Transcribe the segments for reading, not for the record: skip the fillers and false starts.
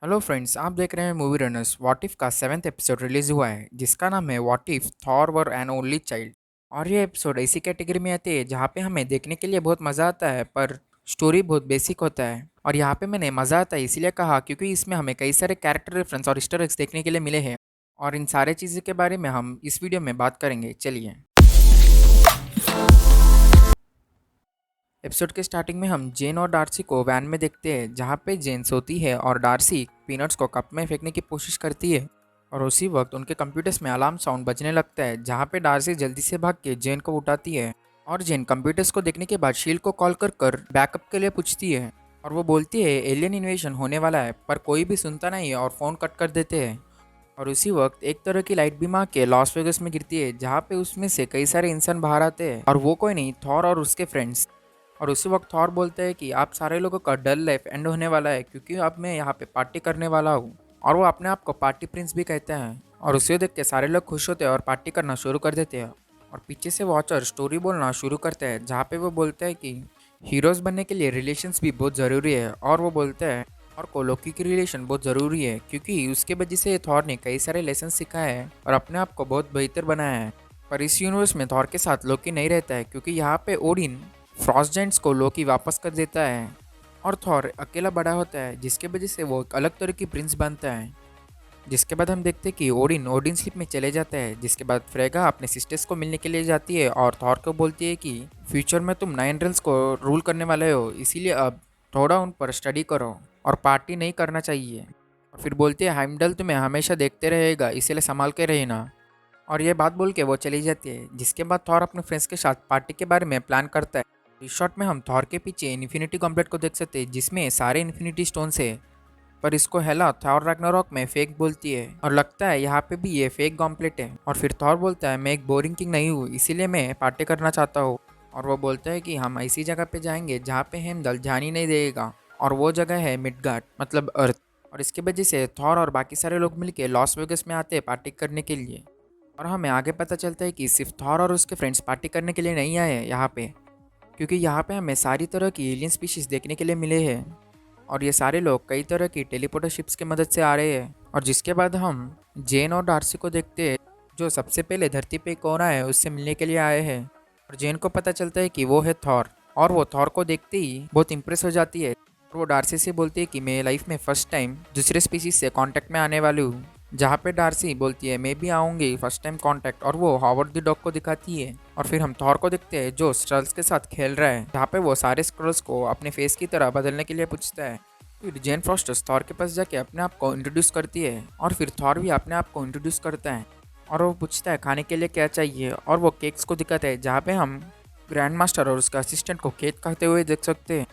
Hello friends, आप देख रहे हैं मूवी रनर्स। व्हाट इफ का 7th एपिसोड रिलीज हुआ है जिसका नाम है what if Thor were N only child. और ये एपिसोड ऐसी कैटेगरी में आती है जहाँ पे हमें देखने के लिए बहुत मज़ा आता है पर स्टोरी बहुत बेसिक होता है। और यहाँ पे मैंने मज़ा आता है इसीलिए कहा क्योंकि इसमें हमें कई सारे कैरेक्टर रेफरेंस और ईस्टर एग्स देखने के लिए मिले हैं। और इन सारे चीज़ों के बारे में हम इस वीडियो में बात करेंगे। चलिए, एपिसोड के स्टार्टिंग में हम जेन और डार्सी को वैन में देखते हैं जहाँ पे जेन सोती है और डार्सी पीनट्स को कप में फेंकने की कोशिश करती है। और उसी वक्त उनके कंप्यूटर्स में अलार्म साउंड बजने लगता है जहाँ पे डार्सी जल्दी से भाग के जेन को उठाती है। और जेन कंप्यूटर्स को देखने के बाद शील्ड को कॉल कर कर बैकअप के लिए पूछती है। और वो बोलती है एलियन इन्वेशन होने वाला है, पर कोई भी सुनता नहीं है और फ़ोन कट कर देते हैं। और उसी वक्त एक तरह की लाइट बीम आके लॉस वेगस में गिरती है जहाँ पे उसमें से कई सारे इंसान बाहर आते हैं और वो कोई नहीं, थॉर और उसके फ्रेंड्स। और उसी वक्त थॉर बोलते हैं कि आप सारे लोगों का डल लाइफ एंड होने वाला है क्योंकि अब मैं यहाँ पे पार्टी करने वाला हूँ। और वो अपने आप को पार्टी प्रिंस भी कहते हैं। और उसे देख के सारे लोग खुश होते हैं और पार्टी करना शुरू कर देते हैं। और पीछे से वॉचर स्टोरी बोलना शुरू करते हैं जहाँ पे वो बोलते हैं कि हीरोज बनने के लिए रिलेशंस भी बहुत ज़रूरी है। और वो बोलते हैं और को लोकी की रिलेशन बहुत ज़रूरी है क्योंकि उसके वजह से थॉर ने कई सारे लेसन सिखाए हैं और अपने आप को बहुत बेहतर बनाया है। पर इस यूनिवर्स में थॉर के साथ लोकी नहीं रहता है क्योंकि यहाँ पे ओडिन फ्रॉस्ट जायंट्स को लोकी वापस कर देता है। और थॉर अकेला बड़ा होता है जिसके वजह से वो एक अलग तरह की प्रिंस बनता है। जिसके बाद हम देखते हैं कि ओडिन ओडिन स्लीप में चले जाता है। जिसके बाद फ्रेगा अपने सिस्टर्स को मिलने के लिए जाती है और थॉर को बोलती है कि फ्यूचर में तुम नाइन रेल्स को रूल करने वाले हो, इसीलिए अब थोड़ा उन पर स्टडी करो और पार्टी नहीं करना चाहिए। और फिर बोलती है हाइमडल तुम्हें हमेशा देखते रहेगा, इसीलिए संभाल के रहना। और ये बात बोल के वो चली जाती है। जिसके बाद थॉर अपने फ्रेंड्स के साथ पार्टी के बारे में प्लान करता है। इस शॉट में हम थॉर के पीछे इन्फिनिटी कॉम्प्लेट को देख सकते हैं जिसमें सारे इन्फिनिटी स्टोन्स है। पर इसको हेला थॉर रैग्नारॉक में फेक बोलती है और लगता है यहाँ पे भी ये फेक कॉम्प्लेट है। और फिर थॉर बोलता है मैं एक बोरिंग किंग नहीं हूँ, इसीलिए मैं पार्टी करना चाहता हूँ। और वो बोलता है कि हम ऐसी जगह पे जाएंगे जहाँ पे हेमदल जान ही नहीं देगा। और वो जगह है मिडगार्ड, मतलब अर्थ। और इसके वजह से थॉर और बाकी सारे लोग मिलके लॉस वेगस में आते हैं पार्टी करने के लिए। और हमें आगे पता चलता है कि सिर्फ थॉर और उसके फ्रेंड्स पार्टी करने के लिए नहीं आए हैं यहाँ पे, क्योंकि यहाँ पे हमें सारी तरह की एलियन स्पीशीज देखने के लिए मिले हैं। और ये सारे लोग कई तरह की टेलीपोर्टर शिप्स की मदद से आ रहे हैं। और जिसके बाद हम जेन और डार्सी को देखते हैं जो सबसे पहले धरती पे कौन है उससे मिलने के लिए आए हैं। और जेन को पता चलता है कि वो है थॉर। और वो थॉर को देखते ही बहुत इंप्रेस हो जाती है। और वो डार्सी से बोलती है कि मैं लाइफ में फर्स्ट टाइम दूसरे स्पीशीज से कांटेक्ट में आने वाली हूँ। जहाँ पे डार्सी बोलती है मैं भी आऊँगी फर्स्ट टाइम कांटेक्ट, और वो हॉवर्ड द डॉग को दिखाती है। और फिर हम थॉर को देखते हैं जो स्क्रल्स के साथ खेल रहा है जहाँ पे वो सारे स्क्रल्स को अपने फेस की तरह बदलने के लिए पूछता है। फिर जेन फ्रॉस्टर्स थॉर के पास जाके अपने आप को इंट्रोड्यूस करती है और फिर थॉर भी अपने आप को इंट्रोड्यूस करता है। और वो पूछता है खाने के लिए क्या चाहिए, और वो केक्स को दिखाता है जहाँ पे हम ग्रैंड मास्टर और उसका असिस्टेंट को केक खाते हुए देख सकते हैं।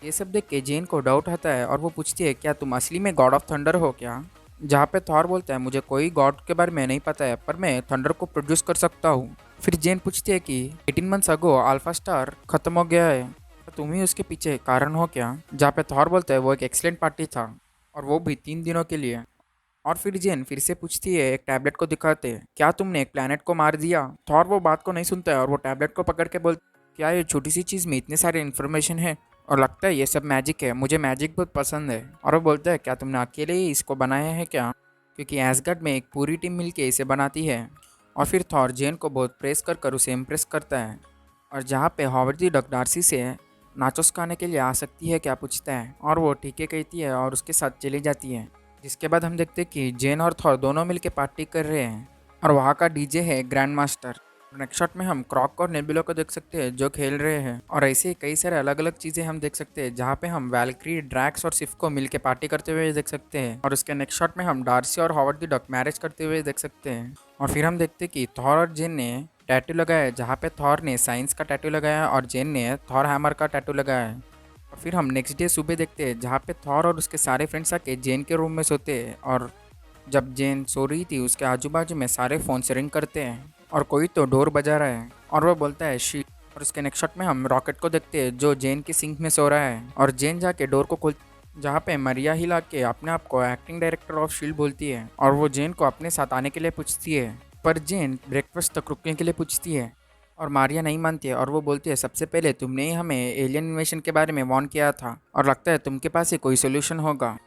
ये सब देख के जेन को डाउट आता है और वो पूछती है क्या तुम असली में गॉड ऑफ थंडर हो क्या। जहाँ पे थॉर बोलता है मुझे कोई गॉड के बारे में नहीं पता है, पर मैं थंडर को प्रोड्यूस कर सकता हूँ। फिर जेन पूछती है कि 18 मंथ्स अगो अल्फा स्टार खत्म हो गया है, तो तुम ही उसके पीछे कारण हो क्या। जहाँ पे थॉर बोलता है वो एक एक्सीलेंट पार्टी था और वो भी 3 दिनों के लिए। और फिर जेन फिर से पूछती है एक टैबलेट को दिखाते हैं क्या तुमने एक प्लैनेट को मार दिया। थॉर वो बात को नहीं सुनता है और वो टैबलेट को पकड़ के बोलता क्या ये छोटी सी चीज़ में इतने सारे इन्फॉर्मेशन है, और लगता है ये सब मैजिक है, मुझे मैजिक बहुत पसंद है। और वो बोलता है क्या तुमने अकेले ही इसको बनाया है क्या, क्योंकि एसगार्ड में एक पूरी टीम मिलके इसे बनाती है। और फिर थॉर जेन को बहुत प्रेस कर कर उसे इम्प्रेस करता है। और जहाँ पे हॉवर्ड दी डक डार्सी से नाचोस खाने के लिए आ सकती है क्या पूछता है, और वो ठीक है कहती है और उसके साथ चली जाती है। जिसके बाद हम देखते हैं कि जेन और थॉर दोनों मिलके पार्टी कर रहे हैं और वहाँ का डीजे है ग्रैंड मास्टर। नेक्स्ट शॉट में हम क्रॉक और नेबुला को देख सकते हैं जो खेल रहे हैं। और ऐसे ही कई सारे अलग अलग चीज़ें हम देख सकते हैं जहाँ पे हम वैल्क्री ड्रैक्स और सिफ को मिलके पार्टी करते हुए देख सकते हैं। और उसके नेक्स्ट शॉट में हम डार्सी और हॉवर्ड द डक मैरिज करते हुए देख सकते हैं। और फिर हम देखते हैं कि थॉर और जेन ने टैटू लगाया है जहाँ पे थॉर ने साइंस का टैटू लगाया है और जेन ने थॉर हैमर का टैटू लगाया है। और फिर हम नेक्स्ट डे सुबह देखते हैं जहाँ पे थॉर और उसके सारे फ्रेंड्स आके जेन के रूम में सोते हैं। और जब जेन सो रही थी उसके आजू बाजू में सारे फ़ोन से रिंग करते हैं और कोई तो डोर बजा रहा है और वो बोलता है शी। और उसके नेक्स्ट शॉट में हम रॉकेट को देखते हैं जो जेन की सिंक में सो रहा है और जेन जाके डोर को खोल, जहाँ पे मरिया हिला के अपने आप को एक्टिंग डायरेक्टर ऑफ शील्ड बोलती है और वो जेन को अपने साथ आने के लिए पूछती है। पर जेन ब्रेकफास्ट तक रुकने के लिए पूछती है और मारिया नहीं मानती है और वो बोलती है सबसे पहले तुमने ही हमें एलियन इन्वेशन के बारे में वार्न किया था और लगता है तुमके पास ही कोई सोल्यूशन होगा।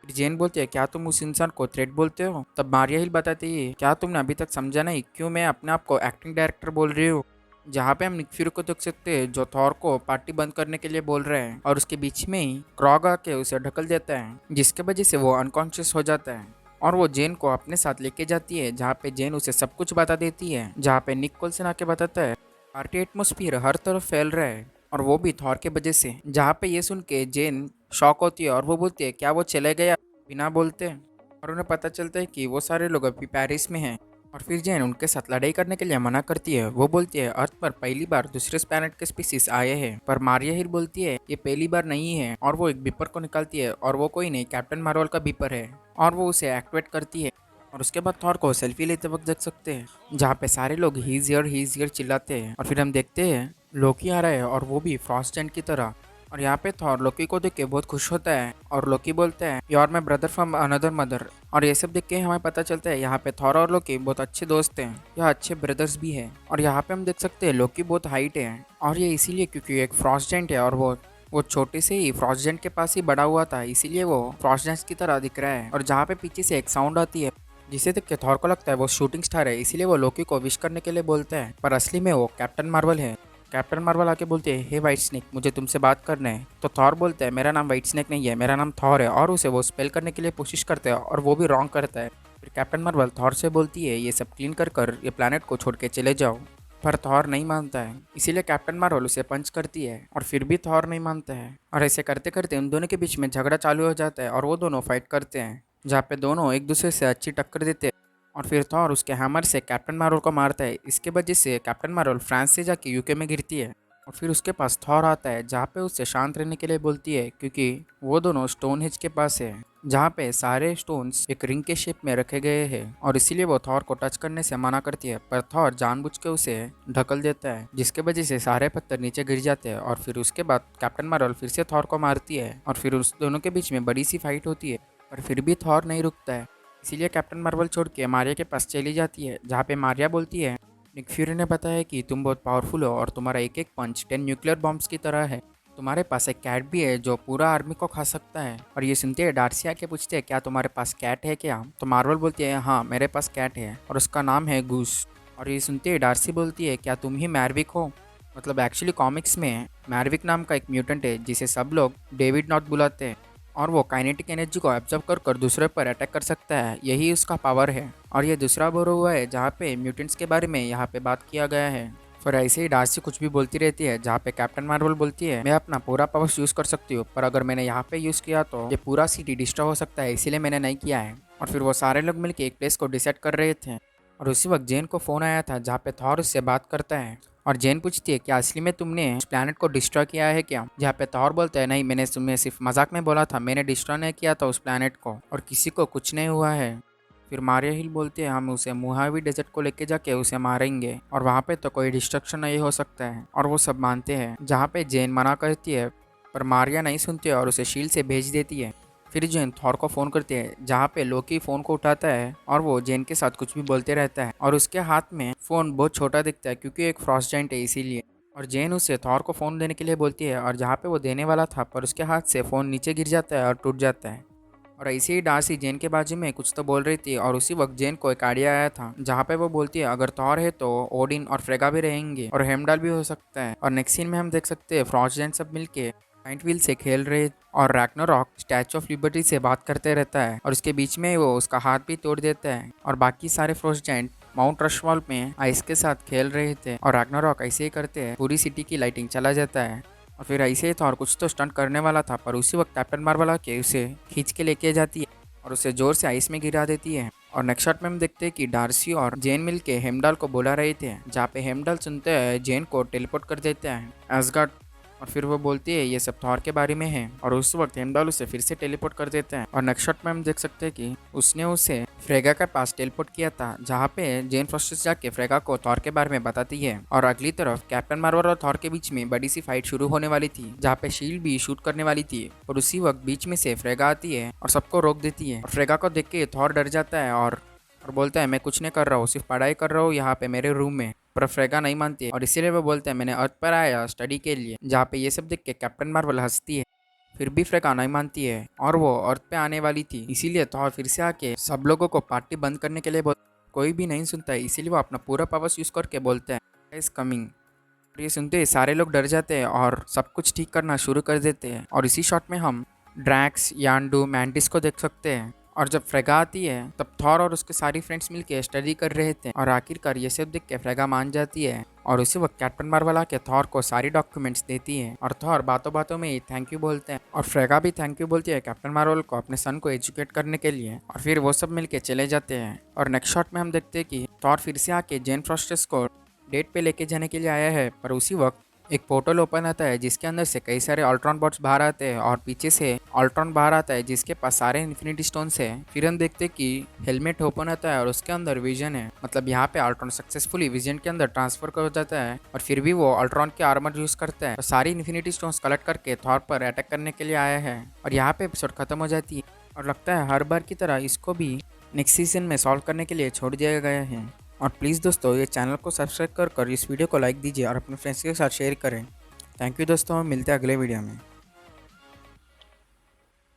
फिर जेन बोलती है क्या तुम उस इंसान को थ्रेट बोलते हो? तब मारिया हिल बताती है क्या तुमने अभी तक समझा नहीं क्यों मैं अपने आप को एक्टिंग डायरेक्टर बोल रही हूँ। जहाँ पे हम निक फ्यूरी को देख सकते हैं जो थॉर को पार्टी बंद करने के लिए बोल रहे हैं और उसके बीच में ही क्रॉग आके उसे ढकल देता है जिसके वजह से वो अनकॉन्शियस हो जाता है। और वो जेन को अपने साथ लेके जाती है जहाँ पे जेन उसे सब कुछ बता देती है जहाँ पे निक कोल्सन आके बताता है पार्टी एटमोस्फियर हर तरफ फैल रहा है और वो भी थॉर के वजह से। जहाँ पे ये सुन के जेन शॉक होती है और वो बोलती है क्या वो चले गया बिना बोलते। और उन्हें पता चलता है कि वो सारे लोग अभी पेरिस में हैं। और फिर जैन उनके साथ लड़ाई करने के लिए मना करती है। वो बोलती है अर्थ पर पहली बार दूसरे प्लैनेट के स्पीसीज आए हैं। पर मारिया हिल बोलती है ये पहली बार नहीं है और वो एक बीपर को निकालती है और वो कोई नहीं कैप्टन मार्वल का बीपर है और वो उसे एक्टिवेट करती है। और उसके बाद थॉर को सेल्फी लेते वक्त देख सकते हैं जहाँ पे सारे लोग हीज ईयर चिल्लाते हैं। और फिर हम देखते हैं लोकी आ रहा है और वो भी फ्रॉस्ट जेंट की तरह। और यहाँ पे थॉर लोकी को देख के बहुत खुश होता है और लोकी बोलता है you are my brother from another mother. और ये सब देख के हमें पता चलता है यहाँ पे थॉर और लोकी बहुत अच्छे दोस्त हैं या अच्छे ब्रदर्स भी हैं। और यहाँ पे हम देख सकते हैं लोकी बहुत हाइट है और ये इसीलिए क्योंकि एक फ्रॉस्ट जेंट है और वो छोटे से ही फ्रॉस्ट जेंट के पास ही बड़ा हुआ था इसीलिए वो फ्रॉस्ट जेंट की तरह दिख रहा है। और जहाँ पे पीछे से एक साउंड आती है जिसे देख के थॉर को लगता है वो शूटिंग स्टार है इसीलिए वो लोकी को विश करने के लिए बोलता है पर असली में वो कैप्टन मार्वल है। कैप्टन मार्वल आके बोलते हैं हे वाइट स्नेक मुझे तुमसे बात करना है। तो थॉर बोलता है मेरा नाम वाइट स्नेक नहीं है मेरा नाम थॉर है और उसे वो स्पेल करने के लिए कोशिश करते हैं और वो भी रॉन्ग करता है। फिर कैप्टन मार्वल थॉर से बोलती है ये सब क्लीन कर ये प्लानट को छोड़ के चले जाओ। पर थॉर नहीं मानता है इसीलिए कैप्टन मार्वल उसे पंच करती है और फिर भी थॉर नहीं मानता है। और ऐसे करते करते उन दोनों के बीच में झगड़ा चालू हो जाता है और वो दोनों फाइट करते हैं जहाँ पे दोनों एक दूसरे से अच्छी टक्कर देते हैं। और फिर थॉर उसके हैमर से कैप्टन मार्वल को मारता है इसके वजह से कैप्टन मार्वल फ्रांस से जाके यूके में गिरती है। और फिर उसके पास थॉर आता है जहाँ पे उससे शांत रहने के लिए बोलती है क्योंकि वो दोनों स्टोन हेज के पास है जहाँ पे सारे स्टोन्स एक रिंग के शेप में रखे गए हैं और इसीलिए वो थॉर को टच करने से मना करती है। पर थॉर जानबूझ के उसे ढकल देता है जिसके वजह से सारे पत्थर नीचे गिर जाते हैं। और फिर उसके बाद कैप्टन मार्वल फिर से थॉर को मारती है और फिर उस दोनों के बीच में बड़ी सी फाइट होती है। पर फिर भी थॉर नहीं रुकता है इसीलिए कैप्टन मार्वल छोड़ के मारिया के पास चली जाती है जहाँ पे मारिया बोलती है निक फ्यूरी ने बताया कि तुम बहुत पावरफुल हो और तुम्हारा एक एक पंच 10 न्यूक्लियर बॉम्ब्स की तरह है। तुम्हारे पास एक कैट भी है जो पूरा आर्मी को खा सकता है। और ये सुनते हैं डार्सी आके पूछते हैं क्या तुम्हारे पास कैट है क्या? तो मार्वल बोलती है हाँ मेरे पास कैट है और उसका नाम है गूस। और ये सुनते ही डार्सी बोलती है क्या तुम ही मैरविक हो? मतलब एक्चुअली कॉमिक्स में मैरविक नाम का एक म्यूटेंट है जिसे सब लोग डेविड नॉट बुलाते हैं और वो काइनेटिक एनर्जी को एब्जॉर्ब कर दूसरे पर अटैक कर सकता है यही उसका पावर है। और ये दूसरा बोर हुआ है जहाँ पे म्यूटेंट्स के बारे में यहाँ पे बात किया गया है। फिर ऐसे ही डार्सी कुछ भी बोलती रहती है जहाँ पे कैप्टन मार्वल बोलती है मैं अपना पूरा पावर्स यूज़ कर सकती हूँ पर अगर मैंने यहाँ पे यूज़ किया तो ये पूरा सिटी डिस्ट्रॉय हो सकता है इसीलिए मैंने नहीं किया है। और फिर वो सारे लोग मिलकर एक प्लेस को डिसाइड कर रहे थे और उसी वक्त जेन को फ़ोन आया था जहाँ पे थॉर उससे बात करता है। और जेन पूछती है क्या असली में तुमने उस प्लैनेट को डिस्ट्रॉय किया है क्या? जहाँ पे थॉर बोलता है नहीं मैंने तुम्हें सिर्फ मजाक में बोला था मैंने डिस्ट्रॉय नहीं किया था उस प्लैनेट को और किसी को कुछ नहीं हुआ है। फिर मारिया हिल बोलती है हम उसे मुहावी डेजर्ट को लेके जाके उसे मारेंगे और वहाँ पे तो कोई डिस्ट्रक्शन नहीं हो सकता है और वो सब मानते हैं जहाँ पे जेन मना करती है पर मारिया नहीं सुनती है और उसे शील्ड से भेज देती है। फिर जेन थॉर को फ़ोन करती है जहाँ पे लोकी फ़ोन को उठाता है और वो जेन के साथ कुछ भी बोलते रहता है और उसके हाथ में फ़ोन बहुत छोटा दिखता है क्योंकि एक फ्रॉस्ट जाइंट है इसीलिए। और जेन उसे थॉर को फ़ोन देने के लिए बोलती है और जहाँ पे वो देने वाला था पर उसके हाथ से फ़ोन नीचे गिर जाता है और टूट जाता है। और ऐसे ही डार्सी जेन के बाजू में कुछ तो बोल रही थी और उसी वक्त जेन को एक आइडिया आया था जहाँ पे वो बोलती है अगर थॉर है तो ओडिन और फ्रेगा भी रहेंगे और हेमडाल भी हो सकता है। और नेक्स्ट सीन में हम देख सकते हैं फ्रॉस्ट जेन सब मिलके पॉइंट व्हील से खेल रहे और रैग्नारॉक स्टैचू ऑफ लिबर्टी से बात करते रहता है और उसके बीच में वो उसका हाथ भी तोड़ देता है। और बाकी सारे फ्रोस्ट जाइंट माउंट रशवॉल में आइस के साथ खेल रहे थे और रैग्नारॉक ऐसे ही करते हैं पूरी सिटी की लाइटिंग चला जाता है। और फिर ऐसे ही थॉर कुछ तो स्टंट करने वाला था पर उसी वक्त कैप्टन मार्वल आके उसे खींच के लेके जाती है और उसे जोर से आइस में गिरा देती है। और नेक्स्ट शॉट में हम देखते हैं कि डार्सी और जेन मिलके हेमडाल को बुला रहे थे जहाँ पे हेमडाल सुनते हैं जेन को टेलीपोर्ट कर देते हैं एसगार्ड। और फिर वो बोलती है ये सब थॉर के बारे में है और उस वक्त हेमडाल उसे फिर से टेलीपोर्ट कर देते हैं। और नेक्स्ट शॉट में हम देख सकते हैं कि उसने उसे फ्रेगा के पास टेलीपोर्ट किया था जहाँ पे जेन फ्रॉस्टेस जाके फ्रेगा को थॉर के बारे में बताती है। और अगली तरफ कैप्टन मार्वल और थॉर के बीच में बड़ी सी फाइट शुरू होने वाली थी जहाँ पे शील्ड भी शूट करने वाली थी और उसी वक्त बीच में से फ्रेगा आती है और सबको रोक देती है। और फ्रेगा को देख के थॉर डर जाता है और बोलता है मैं कुछ नहीं कर रहा हूँ सिर्फ पढ़ाई कर रहा हूँ यहाँ पे मेरे रूम में। पर फ्रेगा नहीं मानती है और इसीलिए वो बोलते हैं मैंने अर्थ पर आया स्टडी के लिए जहाँ पे ये सब देख के कैप्टन मार्वल हंसती है। फिर भी फ्रेगा नहीं मानती है और वो अर्थ पे आने वाली थी, इसीलिए थॉर फिर से आके सब लोगों को पार्टी बंद करने के लिए कोई भी नहीं सुनता है, इसीलिए वो अपना पूरा पावर्स यूज करके बोलते हैं इज कमिंग। ये सुनते ही सारे लोग डर जाते हैं और सब कुछ ठीक करना शुरू कर देते हैं। और इसी शॉट में हम ड्रैक्स, यान्डू, मैंटिस को देख सकते हैं। और जब फ्रेगा आती है तब थॉर और उसके सारी फ्रेंड्स मिलके स्टडी कर रहे थे और आखिरकार ये सब देख के फ्रेगा मान जाती है। और उसी वक्त कैप्टन मार्वल आके थॉर को सारी डॉक्यूमेंट्स देती है और थॉर बातों बातों में ही थैंक यू बोलते हैं और फ्रेगा भी थैंक यू बोलती है कैप्टन मार्वल को अपने सन को एजुकेट करने के लिए। और फिर वो सब मिलके चले जाते हैं। और नेक्स्ट शॉट में हम देखते हैं कि थॉर फिर से आके जेन फ्रॉस्टेस को डेट पे लेके जाने के लिए आया है। पर उसी वक्त एक पोर्टल ओपन आता है जिसके अंदर से कई सारे अल्ट्रॉन बॉट्स बाहर आते हैं और पीछे से अल्ट्रॉन बाहर आता है जिसके पास सारे इन्फिनिटी स्टोन्स है। फिर हम देखते हैं कि हेलमेट ओपन आता है और उसके अंदर विजन है। मतलब यहाँ पे अल्ट्रॉन सक्सेसफुली विजन के अंदर ट्रांसफर कर जाता है और फिर भी वो अल्ट्रॉन के आर्मर यूज करता है और सारी इन्फिनिटी स्टोन्स कलेक्ट करके थॉर पर अटैक करने के लिए आया है। और यहाँ पे एपिसोड खत्म हो जाती है और लगता है हर बार की तरह इसको भी नेक्स्ट सीजन में सॉल्व करने के लिए छोड़ दिया गया है। और प्लीज़ दोस्तों ये चैनल को सब्सक्राइब कर इस वीडियो को लाइक दीजिए और अपने फ्रेंड्स के साथ शेयर करें। थैंक यू दोस्तों, मिलते हैं अगले वीडियो में।